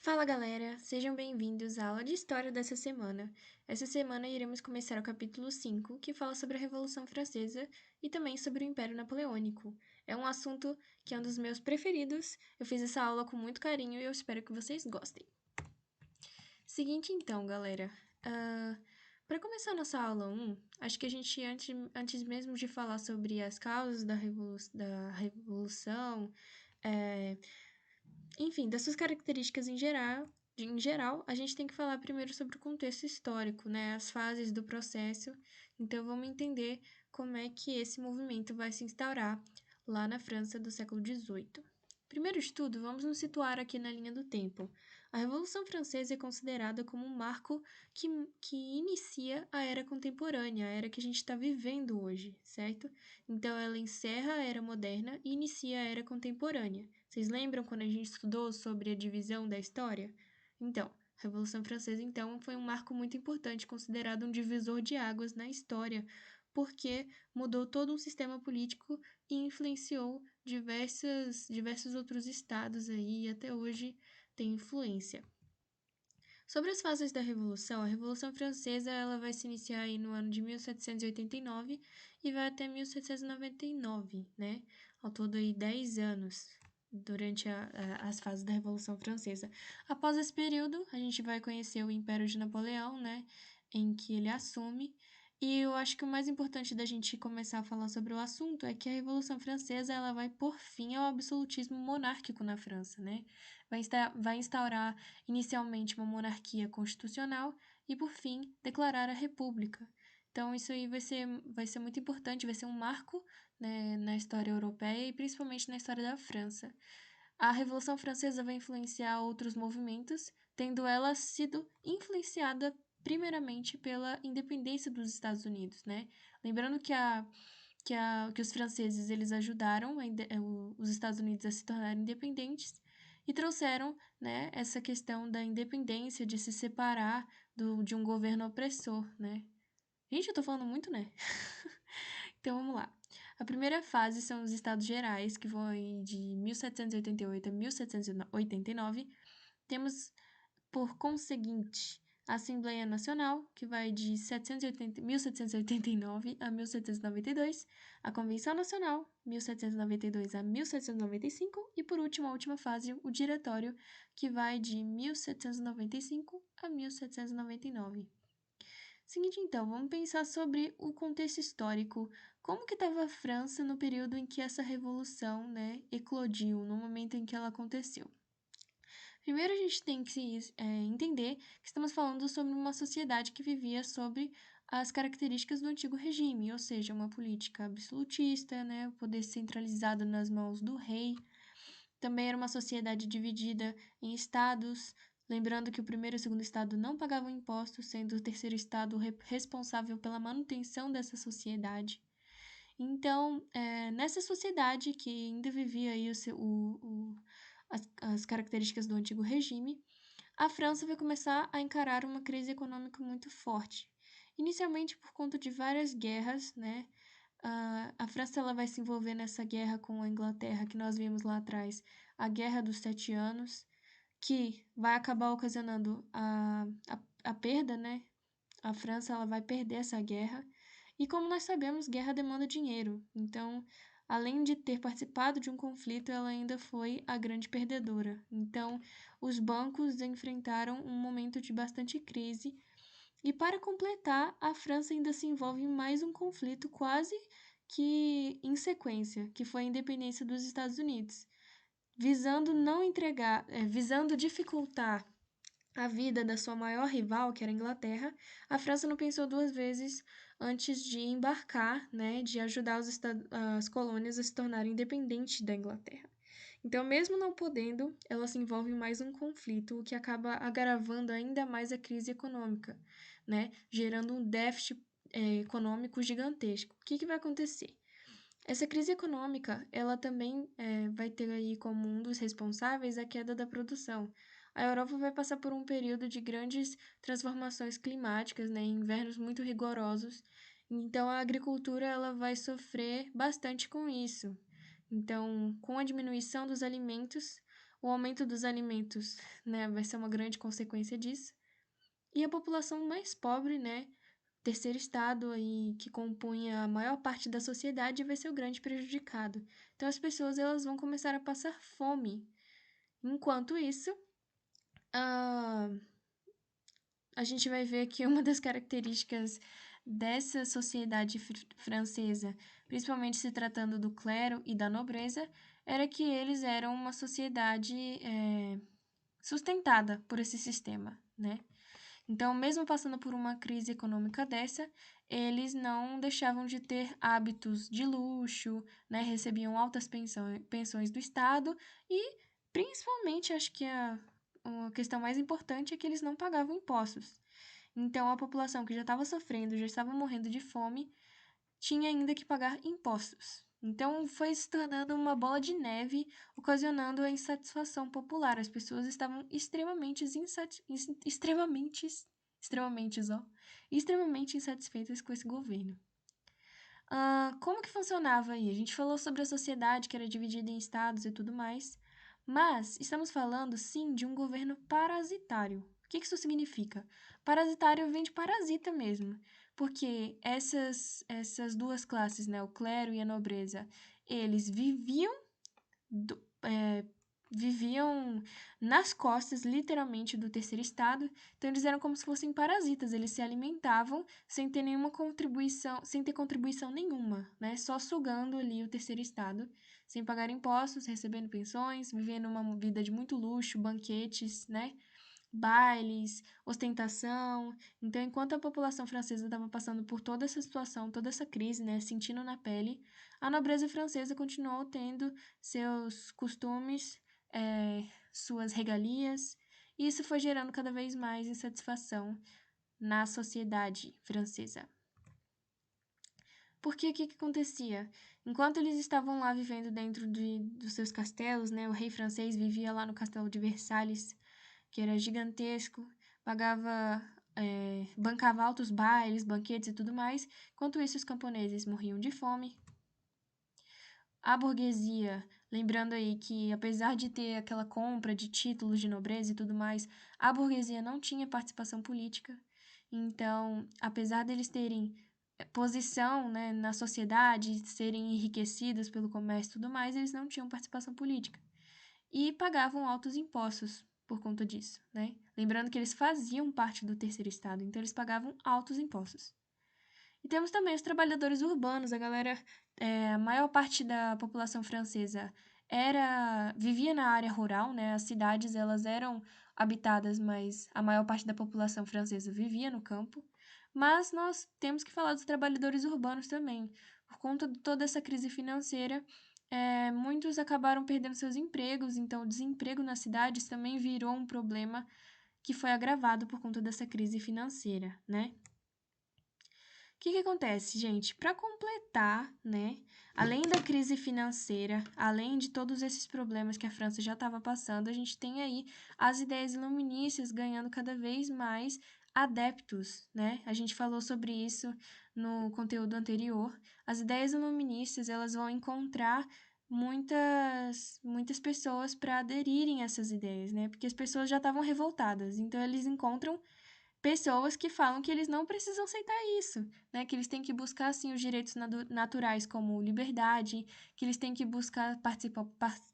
Fala galera, sejam bem-vindos à aula de História dessa semana. Essa semana iremos começar o capítulo 5, que fala sobre a Revolução Francesa e também sobre o Império Napoleônico. É um assunto que é um dos meus preferidos, eu fiz essa aula com muito carinho e eu espero que vocês gostem. Seguinte então, galera, para começar nossa aula 1, acho que a gente, antes mesmo de falar sobre as causas da Revolução, é, enfim, das suas características em geral, a gente tem que falar primeiro sobre o contexto histórico, né, as fases do processo. Então, vamos entender como é que esse movimento vai se instaurar lá na França do século XVIII. Primeiro de tudo, vamos nos situar aqui na linha do tempo. A Revolução Francesa é considerada como um marco que inicia a era contemporânea, a era que a gente está vivendo hoje, certo? Então, ela encerra a era moderna e inicia a era contemporânea. Vocês lembram quando a gente estudou sobre a divisão da história? Então, a Revolução Francesa, então, foi um marco muito importante, considerado um divisor de águas na história, porque mudou todo um sistema político e influenciou diversos outros estados aí, e até hoje tem influência. Sobre as fases da Revolução, a Revolução Francesa ela vai se iniciar aí no ano de 1789 e vai até 1799, né? Ao todo aí 10 anos durante as fases da Revolução Francesa. Após esse período, a gente vai conhecer o Império de Napoleão, né? Em que ele assume. E eu acho que o mais importante da gente começar a falar sobre o assunto é que a Revolução Francesa ela vai pôr fim ao absolutismo monárquico na França, né? Vai instaurar inicialmente uma monarquia constitucional e, por fim, declarar a república. Então, isso aí vai ser muito importante, vai ser um marco, né, na história europeia e principalmente na história da França. A Revolução Francesa vai influenciar outros movimentos, tendo ela sido influenciada primeiramente pela independência dos Estados Unidos, né? Lembrando que os franceses eles ajudaram os Estados Unidos a se tornarem independentes e trouxeram, né, essa questão da independência, de se separar de um governo opressor, né? Gente, eu tô falando muito, né? Então vamos lá. A primeira fase são os Estados Gerais, que vão aí de 1788 a 1789. Temos, por conseguinte, a Assembleia Nacional, que vai de 1789 a 1792, a Convenção Nacional, 1792 a 1795, e por último, a última fase, o Diretório, que vai de 1795 a 1799. Seguinte, então, vamos pensar sobre o contexto histórico. Como que estava a França no período em que essa revolução, né, eclodiu, no momento em que ela aconteceu? Primeiro, a gente tem que entender que estamos falando sobre uma sociedade que vivia sobre as características do antigo regime, ou seja, uma política absolutista, né, o poder centralizado nas mãos do rei. Também era uma sociedade dividida em estados, lembrando que o primeiro e o segundo estado não pagavam impostos, sendo o terceiro estado responsável pela manutenção dessa sociedade. Então, nessa sociedade que ainda vivia aí as características do antigo regime, a França vai começar a encarar uma crise econômica muito forte. Inicialmente por conta de várias guerras, né? A França ela vai se envolver nessa guerra com a Inglaterra que nós vimos lá atrás, a Guerra dos Sete Anos, que vai acabar ocasionando a perda, né? A França ela vai perder essa guerra. E como nós sabemos, guerra demanda dinheiro. Então, além de ter participado de um conflito, ela ainda foi a grande perdedora. Então, os bancos enfrentaram um momento de bastante crise. E para completar, a França ainda se envolve em mais um conflito quase que em sequência, que foi a independência dos Estados Unidos, visando dificultar a vida da sua maior rival, que era a Inglaterra. A França não pensou duas vezes antes de embarcar, né, de ajudar as colônias a se tornarem independentes da Inglaterra. Então, mesmo não podendo, ela se envolve em mais um conflito, o que acaba agravando ainda mais a crise econômica, né, gerando um déficit econômico gigantesco. O que vai acontecer? Essa crise econômica, ela também vai ter aí como um dos responsáveis a queda da produção. A Europa vai passar por um período de grandes transformações climáticas, né, invernos muito rigorosos. Então, a agricultura ela vai sofrer bastante com isso. Então, com a diminuição dos alimentos, O aumento dos alimentos, né, vai ser uma grande consequência disso. E a população mais pobre, né, terceiro estado aí que compunha a maior parte da sociedade vai ser o grande prejudicado. Então as pessoas elas vão começar a passar fome. Enquanto isso, a, a gente vai ver que uma das características dessa sociedade francesa, principalmente se tratando do clero e da nobreza, era que eles eram uma sociedade sustentada por esse sistema, né? Então, mesmo passando por uma crise econômica dessa, eles não deixavam de ter hábitos de luxo, né? Recebiam altas pensões do Estado e, principalmente, acho que a questão mais importante é que eles não pagavam impostos. Então, a população que já estava sofrendo, já estava morrendo de fome, tinha ainda que pagar impostos. Então, foi se tornando uma bola de neve, ocasionando a insatisfação popular. As pessoas estavam extremamente insatisfeitas com esse governo. Como que funcionava aí? A gente falou sobre a sociedade que era dividida em estados e tudo mais, mas estamos falando, sim, de um governo parasitário. O que isso significa? Parasitário vem de parasita mesmo, porque essas duas classes, né, o clero e a nobreza, eles do- é, viviam nas costas, literalmente, do terceiro estado. Então, eles eram como se fossem parasitas. Eles se alimentavam sem ter nenhuma contribuição, sem ter contribuição nenhuma, né? Só sugando ali o terceiro estado, sem pagar impostos, recebendo pensões, vivendo uma vida de muito luxo, banquetes, né? Bailes, ostentação. Então, enquanto a população francesa estava passando por toda essa situação, toda essa crise, né, sentindo na pele, a nobreza francesa continuou tendo seus costumes, suas regalias, e isso foi gerando cada vez mais insatisfação na sociedade francesa. Porque o que acontecia? Enquanto eles estavam lá vivendo dentro dos seus castelos, né, o rei francês vivia lá no castelo de Versalhes, que era gigantesco, bancava altos bailes, banquetes e tudo mais. Enquanto isso, os camponeses morriam de fome. A burguesia, lembrando aí que apesar de ter aquela compra de títulos de nobreza e tudo mais, a burguesia não tinha participação política. Então, apesar deles terem posição, né, na sociedade, serem enriquecidos pelo comércio e tudo mais, eles não tinham participação política. E pagavam altos impostos por conta disso, né? Lembrando que eles faziam parte do terceiro estado, então eles pagavam altos impostos. E temos também os trabalhadores urbanos, a maior parte da população francesa vivia na área rural, né? As cidades elas eram habitadas, mas a maior parte da população francesa vivia no campo. Mas nós temos que falar dos trabalhadores urbanos também. Por conta de toda essa crise financeira, muitos acabaram perdendo seus empregos, então o desemprego nas cidades também virou um problema que foi agravado por conta dessa crise financeira, né? O que acontece, gente? Para completar, né? Além da crise financeira, além de todos esses problemas que a França já estava passando, a gente tem aí as ideias iluministas ganhando cada vez mais adeptos, né? A gente falou sobre isso no conteúdo anterior. As ideias iluministas, elas vão encontrar muitas pessoas para aderirem a essas ideias, né? Porque as pessoas já estavam revoltadas. Então eles encontram pessoas que falam que eles não precisam aceitar isso, né? Que eles têm que buscar, assim, os direitos naturais como liberdade, que eles têm que buscar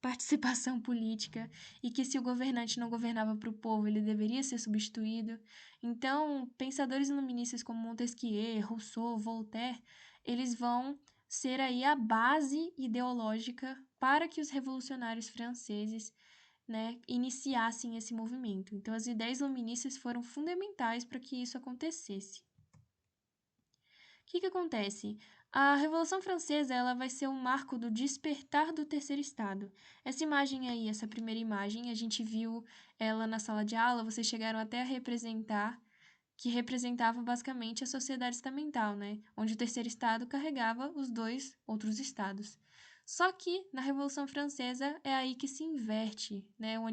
participação política e que se o governante não governava para o povo, ele deveria ser substituído. Então, pensadores iluministas como Montesquieu, Rousseau, Voltaire, eles vão ser aí a base ideológica para que os revolucionários franceses, né, iniciassem esse movimento. Então, as ideias iluministas foram fundamentais para que isso acontecesse. O que acontece? A Revolução Francesa ela vai ser um marco do despertar do terceiro estado. Essa imagem aí, essa primeira imagem, a gente viu ela na sala de aula, vocês chegaram até a representar, que representava basicamente a sociedade estamental, né? Onde o terceiro estado carregava os dois outros estados. Só que na Revolução Francesa é aí que se inverte, né? O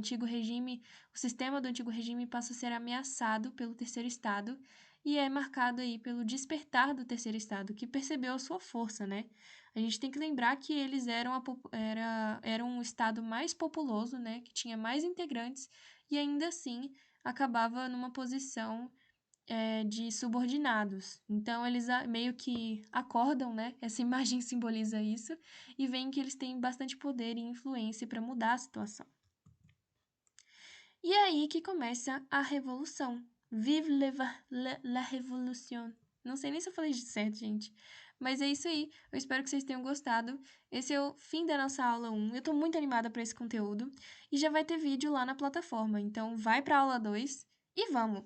sistema do antigo regime passa a ser ameaçado pelo terceiro estado e é marcado aí pelo despertar do terceiro estado, que percebeu a sua força, né? A gente tem que lembrar que eles eram um estado mais populoso, né? Que tinha mais integrantes e ainda assim acabava numa posição de subordinados. Então, eles meio que acordam, né? Essa imagem simboliza isso, e veem que eles têm bastante poder e influência para mudar a situação. E é aí que começa a revolução. Vive la révolution. Não sei nem se eu falei isso certo, gente. Mas é isso aí. Eu espero que vocês tenham gostado. Esse é o fim da nossa aula 1. Eu tô muito animada para esse conteúdo. E já vai ter vídeo lá na plataforma. Então, vai para a aula 2 e vamos!